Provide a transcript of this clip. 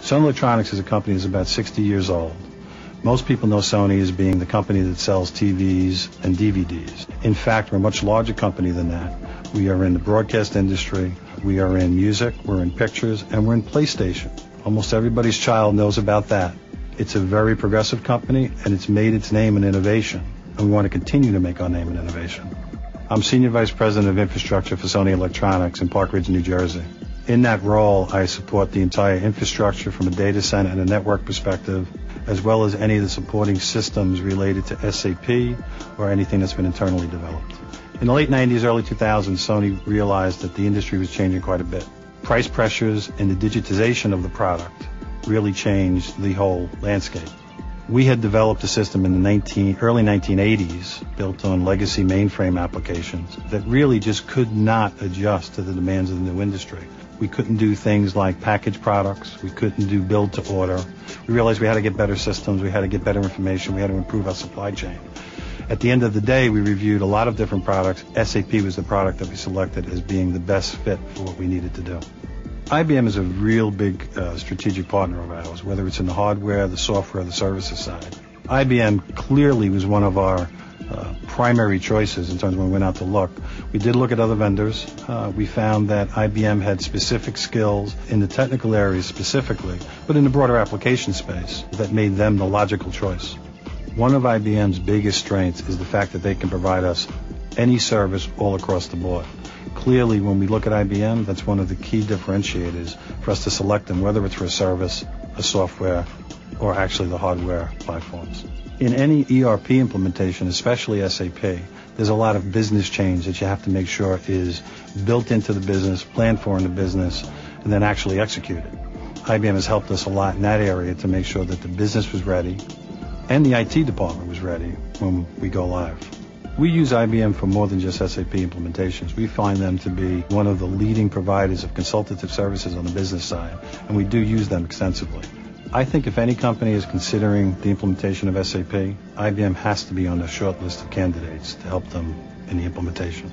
Sony Electronics is a company that's about 60 years old. Most people know Sony as being the company that sells TVs and DVDs. In fact, we're a much larger company than that. We are in the broadcast industry, we are in music, we're in pictures, and we're in PlayStation. Almost everybody's child knows about that. It's a very progressive company, and it's made its name in innovation, and we want to continue to make our name in innovation. I'm Senior Vice President of Infrastructure for Sony Electronics in Park Ridge, New Jersey. In that role, I support the entire infrastructure from a data center and a network perspective, as well as any of the supporting systems related to SAP or anything that's been internally developed. In the late 90s, early 2000s, Sony realized that the industry was changing quite a bit. Price pressures and the digitization of the product really changed the whole landscape. We had developed a system in the early 1980s built on legacy mainframe applications that really just could not adjust to the demands of the new industry. We couldn't do things like package products. We couldn't do build to order. We realized we had to get better systems. We had to get better information. We had to improve our supply chain. At the end of the day, we reviewed a lot of different products. SAP was the product that we selected as being the best fit for what we needed to do. IBM is a real big strategic partner of ours, whether it's in the hardware, the software, the services side. IBM clearly was one of our primary choices in terms of when we went out to look. We did look at other vendors. We found that IBM had specific skills in the technical areas specifically, but in the broader application space that made them the logical choice. One of IBM's biggest strengths is the fact that they can provide us any service all across the board. Clearly, when we look at IBM, that's one of the key differentiators for us to select them, whether it's for a service, a software, or actually the hardware platforms. In any ERP implementation, especially SAP, there's a lot of business change that you have to make sure is built into the business, planned for in the business, and then actually executed. IBM has helped us a lot in that area to make sure that the business was ready and the IT department was ready when we go live. We use IBM for more than just SAP implementations. We find them to be one of the leading providers of consultative services on the business side, and we do use them extensively. I think if any company is considering the implementation of SAP, IBM has to be on the short list of candidates to help them in the implementation.